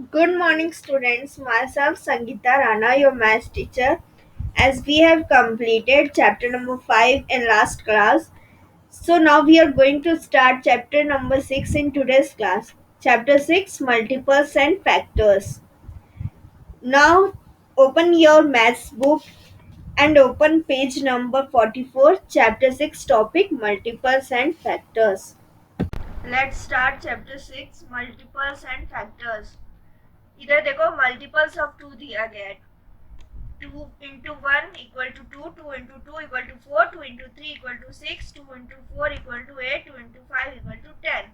Good morning, students. Myself, Sangeeta Rana, your math teacher. As we have completed chapter number 5 in last class, so now we are going to start chapter number 6 in today's class. Chapter 6 Multiples and Factors. Now, open your maths book and open page number 44, chapter 6, topic Multiples and Factors. Let's start chapter 6 Multiples and Factors. इधर देखो multiples of to दिया गया है. 2 into 1 equal to 2, 2 into 2 equal to 4, 2 into 3 equal to 6, 2 into 4 equal to 8, 2 into 5 equal to 10.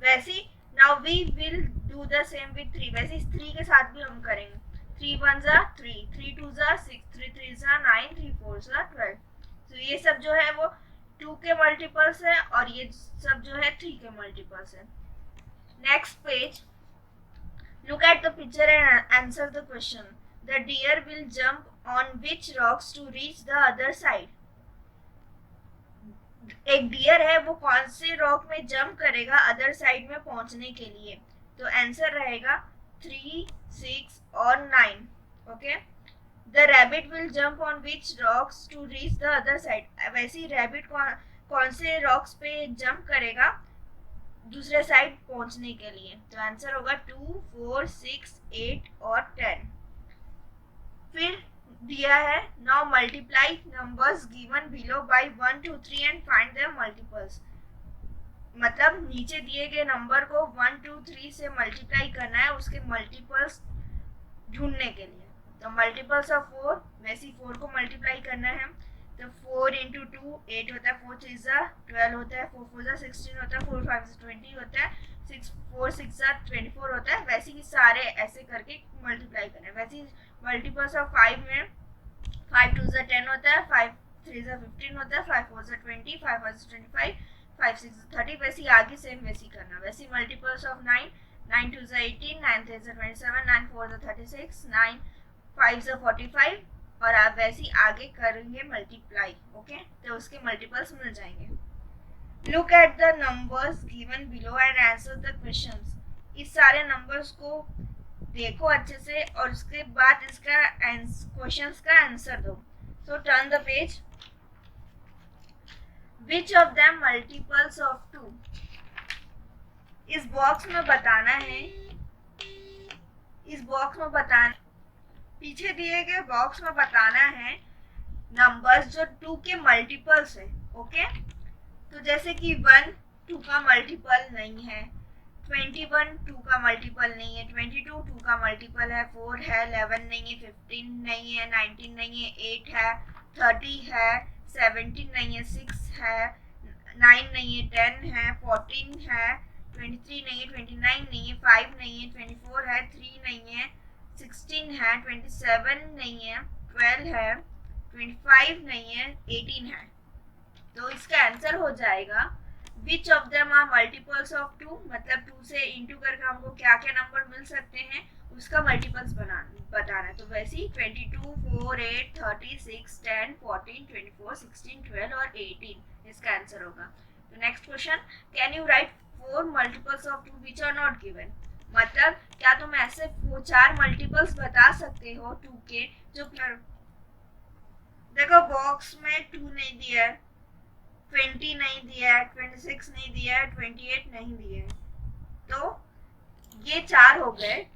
वैसे now we will do the same with 3. वैसे इस 3 के साथ भी हम करेंगे. 3 1 जा 3, 3 2 जा 6, 3 3 जा 9, 3 4 जा 12. तो ये सब जो है वो 2 के मल्टीपल्स है और ये सब जो है 3 के मल्टीपल्स है. Next page. Look at the picture and answer the question. The deer will jump on which rocks to reach the other side? एक डियर है वो कौन से रॉक में जंप करेगा अदर साइड में पहुंचने के लिए. तो आंसर रहेगा 3, 6 और 9. Okay. The rabbit will jump on which rocks to reach the other side. वैसे ही रैबिट कौन से रॉक्स पे जंप करेगा दूसरे साइड पहुंचने के लिए. तो आंसर होगा 2, 4, 6, 8 और 10. फिर दिया है now multiply numbers given below by 1 2 3 and find their multiples. मतलब नीचे दिए गए नंबर को 1 2 3 से मल्टीप्लाई करना है उसके मल्टीपल्स ढूंढने के लिए. तो मल्टीपल्स ऑफ 4 वैसे ही 4 को मल्टीप्लाई करना है. तो 4 into 2 8 होता है, 4 3 जा 12 होता है, 4 4 जा 16 होता है, 4 5 जा 20 होता है, 6 4 6 जा 24 होता है. वैसे ही सारे ऐसे करके मल्टीप्लाई करना है. वैसे ही मल्टीपल्स ऑफ 5 में 5 2 जा 10 होता है, 5 3 जा 15 होता है, 5 4 जा 20, 5 5 जा 25, 5 6 जा 30. वैसे ही आगे सेम वैसे ही करना. वैसे ही मल्टीपल्स ऑफ 9 9 2 जा 18, 9 3 जा 27, 9 4 जा 36, 9 5 जा 45 और आप वैसे ही आगे करेंगे मल्टीप्लाई. ओके. तो उसके मल्टीपल्स मिल जाएंगे. Look at the numbers given below and answer the questions. इस सारे नंबर्स को देखो अच्छे से और उसके बाद इसका क्वेश्चंस का आंसर दो. सो turn the page. Which of them multiples of 2. इस बॉक्स में बताना है. इस बॉक्स में बताना पीछे दिए गए बॉक्स में बताना है नंबर्स जो 2 के मल्टीपल्स है. ओके. तो जैसे कि 1 2 का मल्टीपल नहीं है, 21 2 का मल्टीपल नहीं है, 22 2 का मल्टीपल है, 4 है, 11 नहीं है, 15 नहीं है, 19 नहीं है, 8 है, 30 है, 17 नहीं है, 6 है, 9 नहीं है, 10 है, 14 है, 23 नहीं है, 29 नहीं है, 5 नहीं है, 24 है, 3 नहीं है, 16 है, 27 नहीं है, 12 है, 25 नहीं है, 18 है. तो इसका आंसर हो जाएगा which of them are multiples of 2. मतलब 2 से इंटू करके हमको क्या क्या नंबर मिल सकते हैं उसका मल्टीपल्स बताना है. तो वैसे ही 22 4 8 36 10 14 24 16 12 और 18 इसका आंसर होगा. तो next question. Can you write 4 multiples of 2 which are not given. मतलब क्या तुम ऐसे 4 मल्टीपल्स बता सकते हो 2 के जो देखो बॉक्स में 2 नहीं दिया है, 20 नहीं दिया है, 26 नहीं दिया है, 28 नहीं दिया है. तो ये 4 हो गए.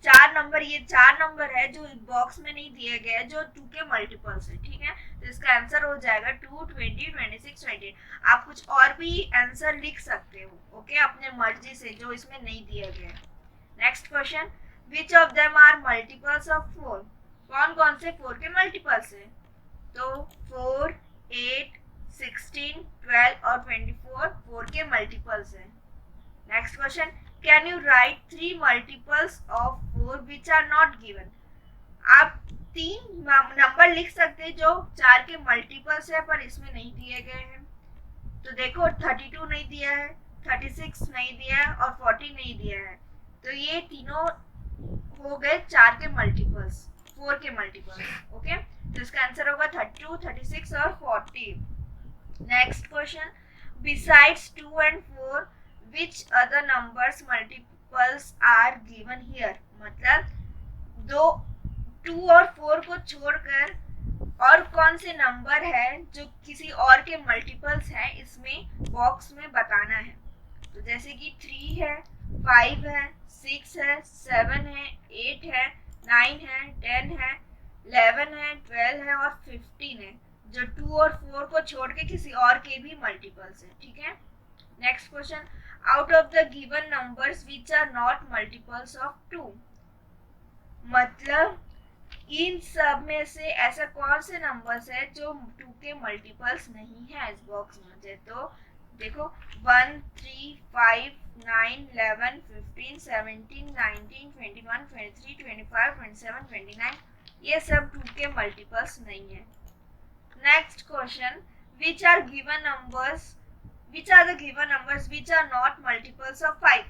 4 नंबर ये 4 नंबर है जो बॉक्स में नहीं दिए गए जो 2 के मल्टीपल्स है. ठीक है. तो इसका आंसर हो जाएगा 2 20 26 28. आप कुछ और भी आंसर लिख सकते हो. ओके. अपने मर्जी से जो इसमें नहीं दिया गया. Next question. Which of them are multiples of 4. कौन कौन से 4 के मल्टीपल्स है. तो 4 8 16 12 और 24 4 के मल्टीपल्स हैं. Next question. Can you write 3 multiples of 4 which are not given. आप 3 नंबर लिख सकते हैं जो 4 के मल्टीपल्स है पर इसमें नहीं दिए गए हैं. तो देखो 32 नहीं दिया है, 36 नहीं दिया है और 40 नहीं दिया है. तो ये तीनों हो गए 4 के मल्टीपल्स 4 के मल्टीपल्स. ओके. तो इसका आंसर होगा 32 36 और 40. Next question. Besides 2 and 4 which other numbers multiples are given here, मतलब 2 और 4 को छोड़कर और कौन से नंबर है जो किसी और के मल्टीपल्स हैं इसमें बॉक्स में बताना है। तो जैसे कि 3 है, 5 है, 6 है, 7 है, 8 है, 9 है, 10 है, 11 है, 12 है और 15 है, जो 2 और 4 को छोड़ के किसी और के भी मल्टीपल्स है। ठीक है। Next question, out of the given numbers which are not multiples of 2, मतलब इन सब में से ऐसा कौन से नंबर्स है जो 2 के मल्टीपल्स नहीं है इस बॉक्स में। तो देखो 1, 3, 5, 9, 11, 15, 17, 19, 21, 23, 25, 27, 29, ये सब 2 के मल्टीपल्स नहीं है। Next question, which are the given numbers which are not multiples of 5,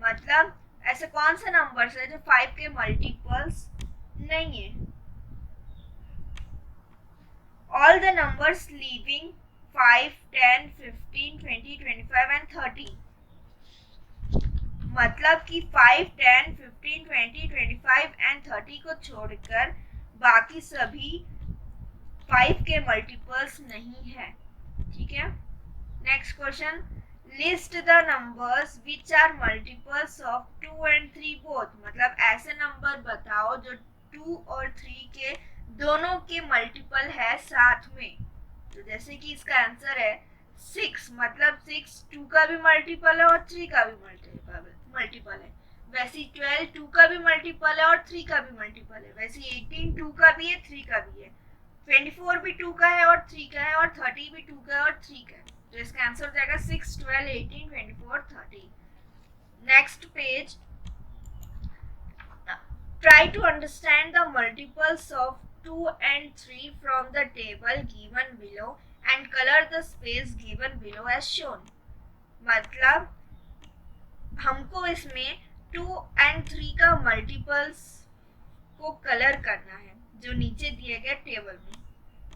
मतलब ऐसे कौन से नंबर्स है जो 5 के मल्टीपल्स नहीं है। All the numbers leaving 5, 10, 15, 20, 25 and 30, मतलब कि 5, 10, 15, 20, 25 एंड 30 को छोड़कर बाकी सभी 5 के मल्टीपल्स नहीं है। ठीक है। Next question, list the numbers which are multiples of 2 and 3 both, मतलब ऐसे नंबर बताओ जो 2 और 3 के दोनों के मल्टीपल है साथ में। तो जैसे कि इसका आंसर है 6, मतलब 6 2 का भी मल्टीपल है और 3 का भी मल्टीपल है। वैसे 12 2 का भी मल्टीपल है और 3 का भी मल्टीपल है। वैसे 18 2 का भी है, 3 का भी है। 24 भी 2 का है और 3 का है, और 30 भी 2 का है और 3 का है। तो इसका आंसर हो जाएगा 6, 12, 18, 24, 30। Next page, try to understand the multiples of 2 and 3 from the table given below and color the space given below as shown, मतलब हमको इसमें 2 and 3 का मल्टीपल्स को कलर करना है जो नीचे दिए गए टेबल में।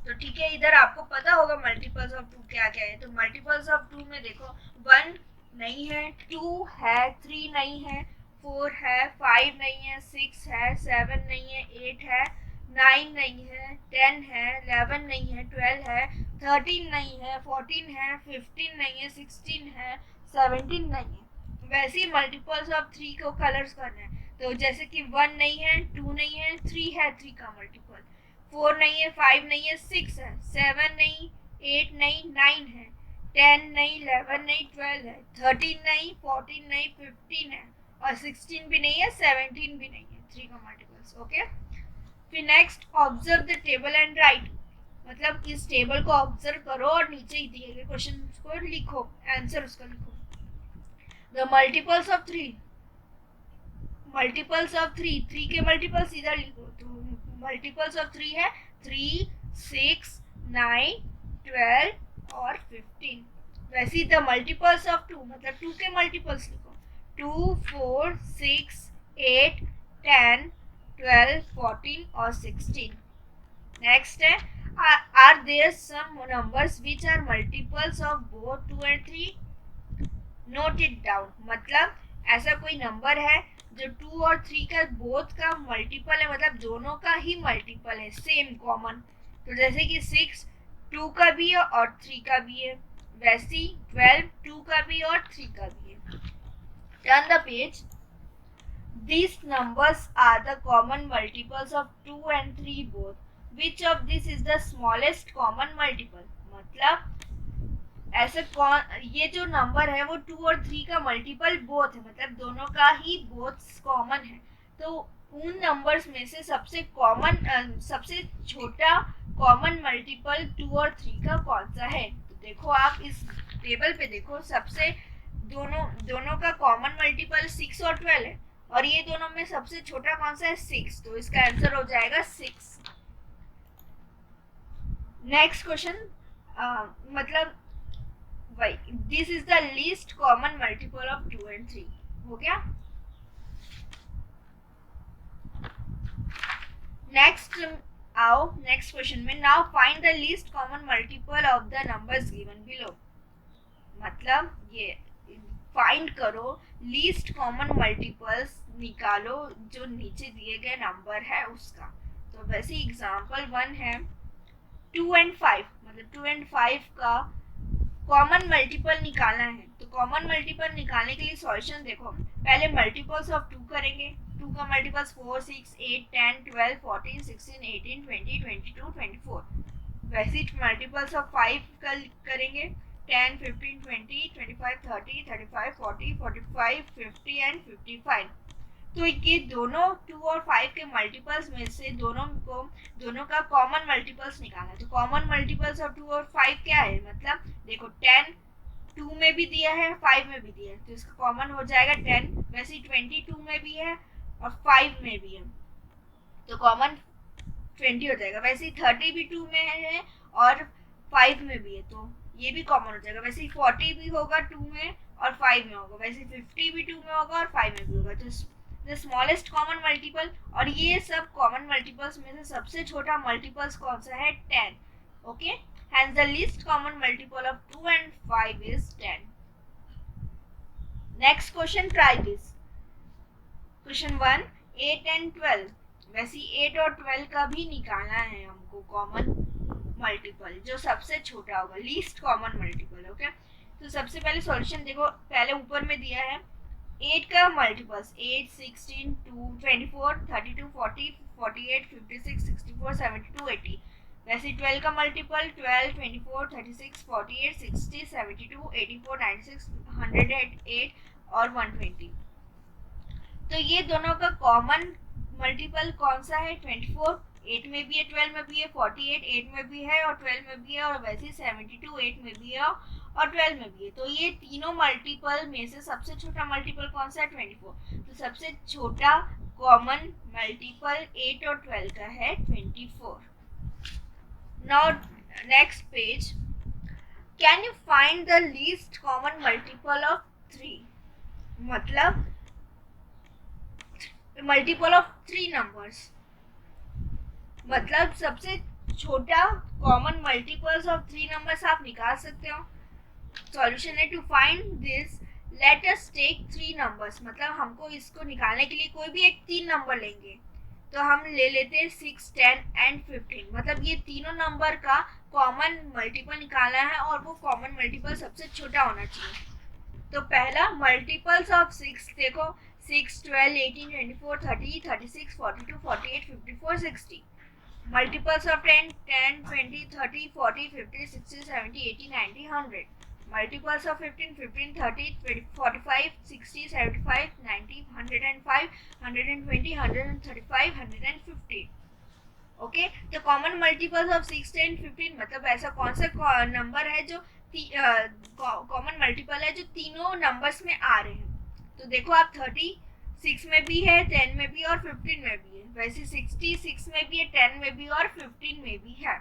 तो ठीक है, इधर आपको पता होगा मल्टीपल्स ऑफ 2 क्या क्या है। तो मल्टीपल्स ऑफ 2 में देखो 1 नहीं है, 2 है, 3 नहीं है, 4 है, 5 नहीं है, 6 है, 7 नहीं है, 8 है, 9 नहीं है, 10 है, 11 नहीं है, 12 है, 13 नहीं है, 14 है, 15 नहीं है, 16 है, 17 नहीं है। वैसे ही मल्टीपल्स ऑफ 3 को कलर्स करना है। तो जैसे कि 1 नहीं है, 2 नहीं है, 3 है, 3 का मल्टीपल, 4 नहीं है, 5 नहीं है, 6 है, 7 नहीं, 8 नहीं, 9 है, 10 नहीं, 11 नहीं, 12 है, 13 नहीं, 14 नहीं, 15 है, और 16 भी नहीं है, 17 भी नहीं है, 3 का मल्टीपल्स। ओके। फिर next, observe the table and right, मतलब इस टेबल को ऑब्जर्व करो और नीचे ही दिए गए क्वेश्चन को लिखो, आंसर उसका लिखो। The multiples of 3, multiples of 3 के मल्टीपल्स इधर लिखो। तो मल्टीपल्स ऑफ 3 है 3, 6, 9, 12 और 15। वैसे द मल्टीपल्स ऑफ 2, मतलब 2 के मल्टीपल्स लिखो। 2, 4, 6, 8, 10, 12, 14 और 16। नेक्स्ट है, are there some numbers which are multiples of both 2 and 3, note it down, मतलब ऐसा कोई नंबर है जो 2 और 3 का बोथ का मल्टीपल है, मतलब दोनों का ही मल्टीपल है, सेम कॉमन। तो जैसे कि 6 2 का भी है और 3 का भी है, वैसे ही 12 2 का भी और 3 का भी है। Turn the page, these numbers are the common multiples of 2 and 3 both, which of this is the smallest common multiple, मतलब ऐसे कौन, ये जो नंबर है वो 2 और 3 का मल्टीपल बोथ है, मतलब दोनों का ही बोथ कॉमन है। तो उन नंबर्स में से सबसे कॉमन, सबसे छोटा कॉमन मल्टीपल 2 और 3 का कौन सा है। तो देखो आप इस टेबल पे देखो, सबसे दोनों का कॉमन मल्टीपल 6 और 12 है, और ये दोनों में सबसे छोटा कौन सा है 6, तो इसका आंसर हो जाएगा 6। नेक्स्ट क्वेश्चन, मतलब this is the least common multiple of 2 and 3, हो गया। नेक्स्ट आओ नेक्स्ट क्वेश्चन में, now find the least common multiple of the numbers given below, मतलब ये फाइंड करो, लीस्ट कॉमन मल्टीपल्स निकालो जो नीचे दिए गए नंबर है उसका। तो वैसे एग्जांपल 1 है 2 and 5, मतलब 2 and 5 का कॉमन मल्टीपल निकालना है। तो कॉमन मल्टीपल निकालने के लिए सॉल्यूशन देखो, पहले मल्टीपल्स ऑफ 2 करेंगे। 2 का मल्टीपल्स 4, 6, 8, 10, 12, 14, 16, 18, 20, 22, 24। वैसे मल्टीपल्स ऑफ 5 करेंगे 10, 15, 20, 25, 30, 35, 40, 45, 50 एंड 55। तो ये दोनों 2 और 5 के मल्टीपल्स में से दोनों का कॉमन मल्टीपल्स निकालना। तो कॉमन मल्टीपल्स ऑफ 2 और 5 क्या है, मतलब देखो 10 2 में भी दिया है 5 में भी दिया है, तो इसका कॉमन हो जाएगा 10। वैसे 20 2 में भी है और 5 में भी है, तो कॉमन 20 हो जाएगा। वैसे 30 भी 2 में है और 5 में भी है, तो ये भी कॉमन हो जाएगा। वैसे 40 भी होगा 2 में और 5 में होगा। वैसे 50 भी 2 में होगा और 5 में भी होगा। तो द स्मॉलेस्ट कॉमन मल्टीपल, और ये सब कॉमन मल्टीपल्स में से सबसे छोटा मल्टीपल्स कौन सा है, 10। Okay, hence the least common multiple of 2 and 5 is 10। Next question, try this. Question 1, 8 and 12। वैसे 8 और 12 का भी निकालना है हमको कॉमन मल्टीपल, जो सबसे छोटा होगा, लीस्ट कॉमन मल्टीपल। ओके, तो सबसे पहले सॉल्यूशन देखो, पहले ऊपर में दिया है 8 का मल्टीपल्स 8, 16, 2, 24, 32, 40, 48, 56, 64, 72, 80। वैसे 12 का मल्टीपल 12, 24, 36, 48, 60, 72, 84, 96, 108 और 120। तो ये दोनों का कॉमन मल्टीपल कौन सा है, 24। 8 में भी है, 12 में भी है, 48 8 में भी है और 12 में भी है, और वैसे 72 8 में भी है और 12 में भी है। तो ये तीनों मल्टीपल में से सबसे छोटा मल्टीपल कौन सा है, 24। तो सबसे छोटा कॉमन मल्टीपल 8 और 12 का है 24। Now next page, can you find the least common multiple of 3, मतलब मल्टीपल ऑफ 3 नंबर्स, मतलब सबसे छोटा कॉमन मल्टीपल्स ऑफ 3 नंबर्स आप निकाल सकते हो। सॉल्यूशन है, to find this let us take 3 numbers, मतलब हमको इसको निकालने के लिए कोई भी एक 3 नंबर लेंगे। तो हम ले लेते हैं 6, 10 एंड 15, मतलब ये तीनों नंबर का कॉमन मल्टीपल निकालना है और वो कॉमन मल्टीपल सबसे छोटा होना चाहिए। तो पहला मल्टीपल्स ऑफ 6 देखो, 6, 12, 18, 24, 30, 36, 42, 48, 54, 60। Multiples of 10, 10, 20, 30, 40, 50, 60, 70, 80, 90, 100. Multiples of 15, 15, 30, 20, 45, 60, 75, 90, 105, 120, 135, 150. Okay, तो कॉमन मल्टीपल्स ऑफ 6, 10, 15, मतलब ऐसा कौन सा नंबर है जो कॉमन मल्टीपल है जो तीनों नंबर्स में आ रहे हैं। तो देखो आप 36 में भी है, 10 में भी और 15 में भी है। वैसे 66 में भी है, 10 में भी और 15 में भी है।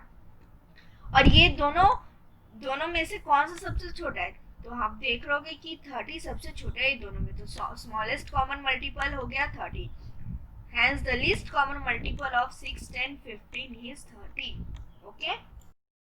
और ये दोनों में से कौन सा सबसे छोटा है, तो आप देख रहोगे कि 30 सबसे छोटा है दोनों में। तो स्मॉलेस्ट कॉमन मल्टीपल हो गया 30। Hence the least common multiple of 6, 10, 15 is 30. Okay.